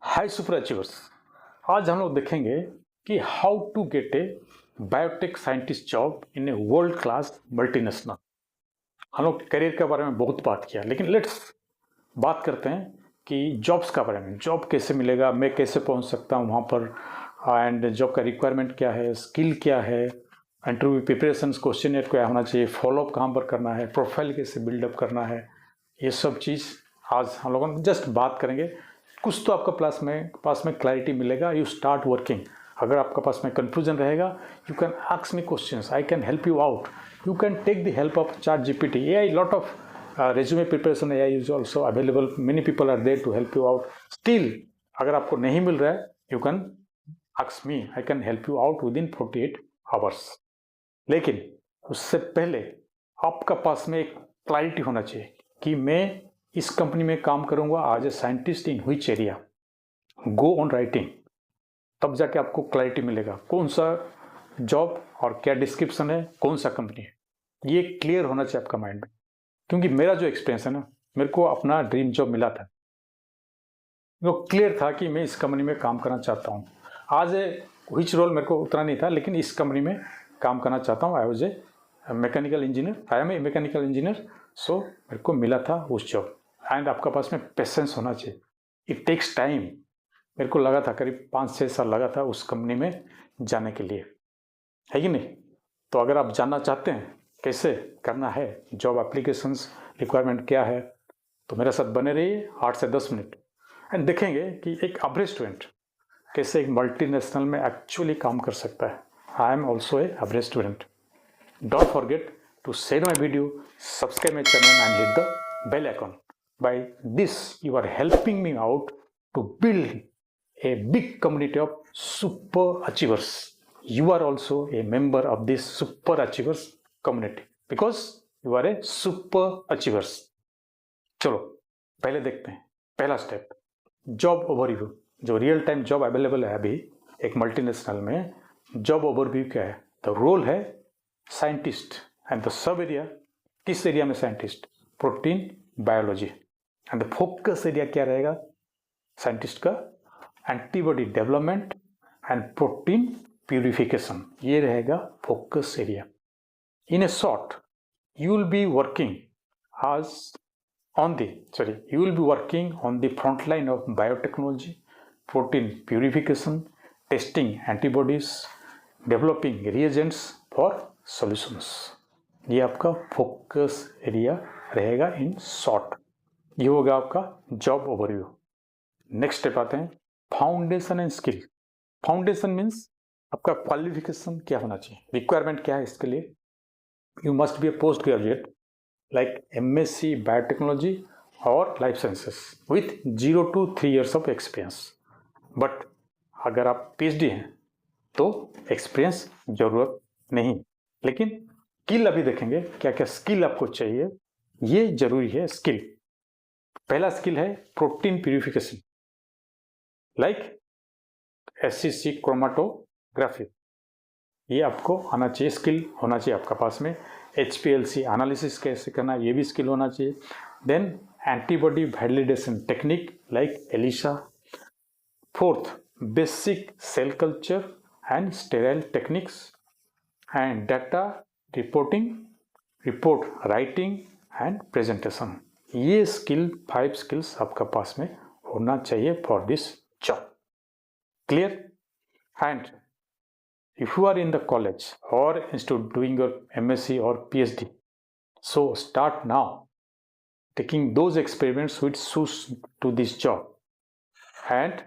हाय super achievers. आज हम लोग देखेंगे कि how to get a biotech scientist job in a world class multinational. हम लोग करियर के बारे में बहुत बात किया, लेकिन लेट्स बात करते हैं कि जॉब्स का बारे में। जॉब कैसे मिलेगा, मैं कैसे पहुंच सकता हूं वहां पर, एंड जॉब का रिक्वायरमेंट क्या है, स्किल क्या है, इंटरव्यू प्रिपरेशन, क्वेश्चन क्या होना चाहिए, फॉलोअप कहाँ पर करना है, प्रोफाइल कैसे बिल्डअप करना है, ये सब चीज़ आज हम लोगों ने जस्ट बात करेंगे। कुछ तो आपका पास में क्लैरिटी मिलेगा। You start working. अगर आपका पास में कंफ्यूजन रहेगा, you can ask me questions, I can help you out. You can take the help of ChatGPT, AI, lot of resume preparation AI is also available. Many people are there to help you out. Still, अगर आपको नहीं मिल रहा है, you can ask me, I can help you out within 48 hours. लेकिन उससे पहले आपका पास में एक क्लैरिटी होना चाहिए कि मैं इस कंपनी में काम करूंगा as a scientist in which area. Go on writing, तब जाके आपको क्लैरिटी मिलेगा कौन सा जॉब और क्या डिस्क्रिप्शन है, कौन सा कंपनी है। ये क्लियर होना चाहिए आपका माइंड में, क्योंकि मेरा जो एक्सपीरियंस है ना, मेरे को अपना ड्रीम जॉब मिला था। वो क्लियर था कि मैं इस कंपनी में काम करना चाहता हूँ। आज व्हिच रोल मेरे को उतना नहीं था, लेकिन इस कंपनी में काम करना चाहता हूँ। I was a mechanical engineer, I am a mechanical engineer. So मेरे को मिला था उस जॉब। एंड आपका पास में पेशेंस होना चाहिए। It takes time. मेरे को लगा था करीब 5-6 साल लगा था उस कंपनी में जाने के लिए, है कि नहीं। तो अगर आप जानना चाहते हैं कैसे करना है, जॉब एप्लीकेशंस, रिक्वायरमेंट क्या है, तो मेरे साथ बने रहिए 8 से 10 मिनट एंड देखेंगे कि एक एवरेज स्टूडेंट कैसे एक मल्टीनेशनल में एक्चुअली काम कर सकता है। I am also a average student. Don't forget to share my video, subscribe my channel and hit the bell icon. By this, you are helping me out to build a big community of super achievers. You are also a member of this super achievers community because you are a super achievers. चलो पहले देखते हैं पहला step, job overview. जो real time job available है अभी एक multinational में, जॉब ओवरव्यू क्या है। द रोल है scientist and the sub area, किस एरिया में scientist, protein biology. And the focus area क्या रहेगा साइंटिस्ट का, antibody development and protein purification, ये रहेगा focus area. In A short, you will be working you will be working on the front line of biotechnology, protein purification, testing antibodies, developing reagents for solutions. ये आपका focus area रहेगा in short. ये होगा आपका job overview. Next step आते हैं foundation and skill. Foundation means आपका qualification क्या होना चाहिए, रिक्वायरमेंट क्या है इसके लिए। You must B A post graduate like MSc Biotechnology or Life Sciences with 0 to 3 years of experience. But अगर आप PhD हैं तो एक्सपीरियंस जरूरत नहीं, लेकिन स्किल अभी देखेंगे क्या क्या स्किल आपको चाहिए, ये जरूरी है स्किल। पहला स्किल है protein purification, like SCC chromatography, ये आपको आना चाहिए, स्किल होना चाहिए आपका पास में। HPLC एनालिसिस कैसे करना, ये भी स्किल होना चाहिए। Then antibody validation technique like ELISA। Fourth, basic cell culture and sterile techniques and data reporting, report writing and presentation. ये स्किल 5 स्किल्स आपका पास में होना चाहिए for this job. Clear. And if you are in the college or institute doing your MSc or PhD, so start now taking those experiments which suits to this job and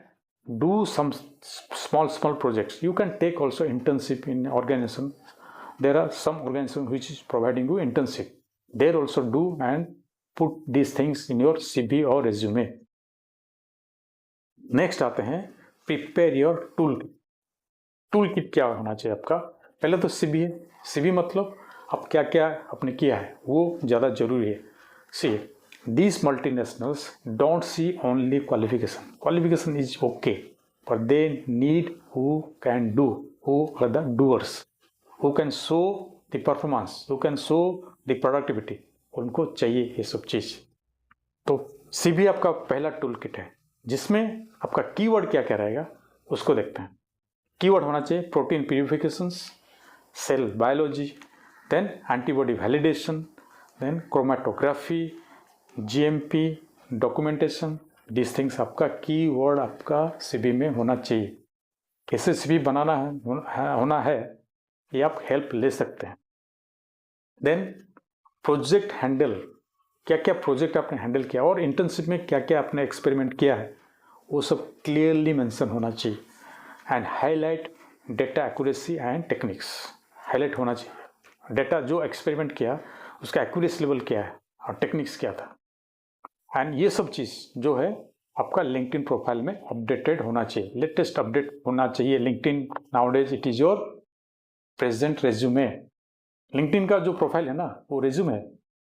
do some small projects. You can take also internship in organization. There are some organization which is providing you internship. There also do and put these things in your CV or resume. Next आते हैं prepare your tool kit. क्या होना चाहिए आपका, पहले तो CV है। CV मतलब आप क्या क्या आपने किया है वो ज़्यादा जरूरी है। See these multinationals don't see only qualification is okay, पर they need who can do, who are the doers, who can show the performance, who can show the productivity. उनको चाहिए ये सब चीज़। तो CV आपका पहला टूल किट है। जिसमें आपका कीवर्ड क्या क्या रहेगा उसको देखते हैं। कीवर्ड होना चाहिए protein purifications, cell biology, then antibody validation, then chromatography, GMP, documentation. This things आपका कीवर्ड आपका सीवी में होना चाहिए। कैसे सीवी बनाना होना है ये आप हेल्प ले सकते हैं। देन प्रोजेक्ट हैंडल, क्या क्या प्रोजेक्ट आपने हैंडल किया और इंटर्नशिप में क्या क्या आपने एक्सपेरिमेंट किया है वो सब क्लियरली मेंशन होना चाहिए। And highlight data accuracy and techniques, highlight होना चाहिए डेटा जो एक्सपेरिमेंट किया उसका एक्यूरेसी लेवल क्या है और टेक्निक्स क्या था। एंड ये सब चीज़ जो है आपका लिंक्डइन प्रोफाइल में अपडेटेड होना चाहिए, लेटेस्ट अपडेट होना चाहिए। LinkedIn nowadays it is your present resume. LinkedIn का जो प्रोफाइल है ना वो रेज्यूमे है।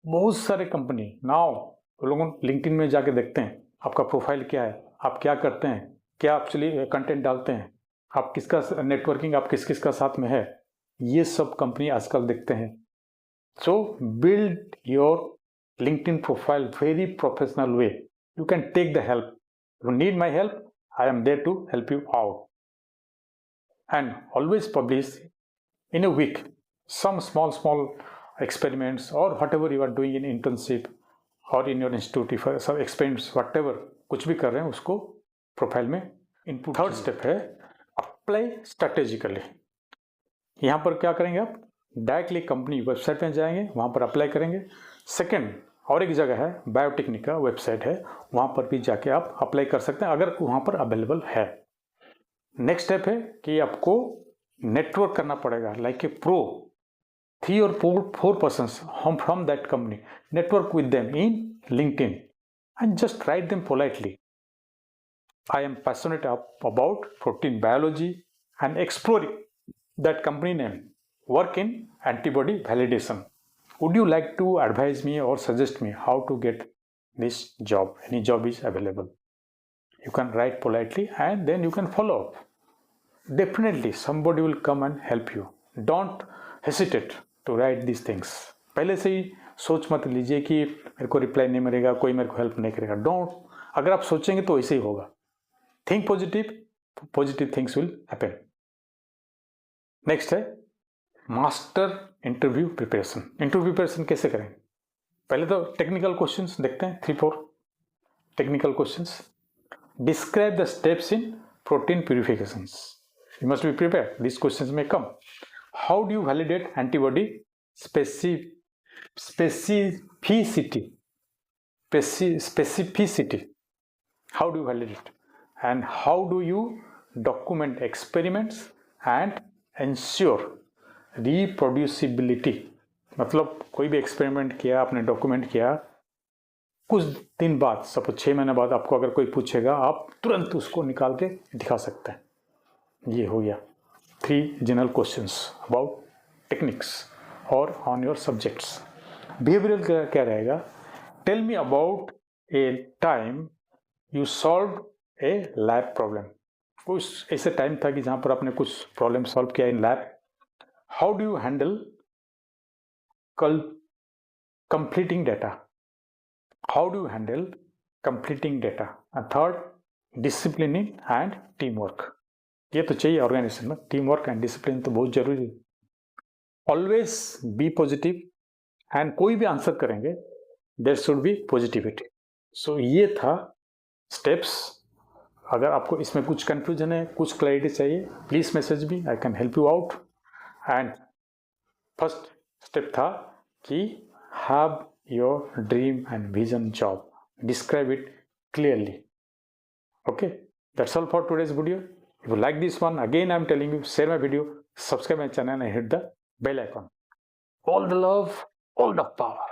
बहुत सारे कंपनी नाउ लोगों लिंक्डइन में जाके देखते हैं आपका प्रोफाइल क्या है, आप क्या करते हैं, क्या एक्चुअली कंटेंट डालते हैं, आप किसका नेटवर्किंग आप किस किस का साथ में है, ये सब कंपनी आजकल देखते हैं। सो build your LinkedIn profile very professional way. You can take the help. If you need my help, I am there to help you out. And always publish in a week some small experiments or whatever you are doing in internship or in your institute, if some experiments whatever कुछ भी कर रहे हैं उसको profile में input. Third step है apply strategically. यहाँ पर क्या करेंगे आप डायरेक्टली कंपनी वेबसाइट में जाएंगे, वहाँ पर अप्लाई करेंगे। सेकेंड और एक जगह है बायोटेक्निक का वेबसाइट है, वहाँ पर भी जाके आप अप्लाई कर सकते हैं अगर वहाँ पर अवेलेबल है। नेक्स्ट स्टेप है कि आपको नेटवर्क करना पड़ेगा like a pro 3 or 4 persons from that company. Network with them in LinkedIn and just write them politely. I am passionate about protein biology and exploring that company name. Work in antibody validation. Would you like to advise me or suggest me how to get this job? Any job is available. You can write politely and then you can follow up. Definitely somebody will come and help you. Don't hesitate to write these things. पहले से ही सोच मत लीजिए कि मेरे को reply नहीं मिलेगा, कोई मेरे को हेल्प नहीं करेगा। डोंट, अगर आप सोचेंगे तो ऐसे ही होगा। Think positive, positive things will happen. Next है master interview preparation. Interview preparation कैसे करें? पहले तो टेक्निकल क्वेश्चंस देखते हैं, 3-4 technical questions. Describe the steps in protein purifications. You must be prepared, this questions may come. How do you validate antibody specificity? How do you validate it? And how do you document experiments and ensure reproducibility? मतलब कोई भी experiment किया, आपने document किया, कुछ दिन बाद, suppose 6 महीने बाद आपको अगर कोई पूछेगा, आप तुरंत उसको निकाल के दिखा सकते हैं। ये हो गया 3 जनरल क्वेश्चंस अबाउट टेक्निक्स और ऑन योर सब्जेक्ट्स। बिहेवियरल क्या रहेगा? Tell me about a time you solve a lab problem. कुछ ऐसे टाइम था कि जहाँ पर आपने कुछ प्रॉब्लम सॉल्व किया in lab. How do you handle completing data? How do you handle completing data? And third, discipline and team work. ये तो चाहिए ऑर्गेनाइजेशन में, टीम वर्क एंड डिसिप्लिन तो बहुत जरूरी है। ऑलवेज बी पॉजिटिव एंड कोई भी आंसर करेंगे देयर शुड बी पॉजिटिविटी। सो ये था स्टेप्स। अगर आपको इसमें कुछ कंफ्यूजन है, कुछ क्लैरिटी चाहिए, please message me, I can help you out. And first step था कि have your dream and vision job, describe it clearly. Okay, that's all for today's video. If you like this one, again I am telling you, share my video, subscribe my channel and hit the bell icon. All the love, all the power.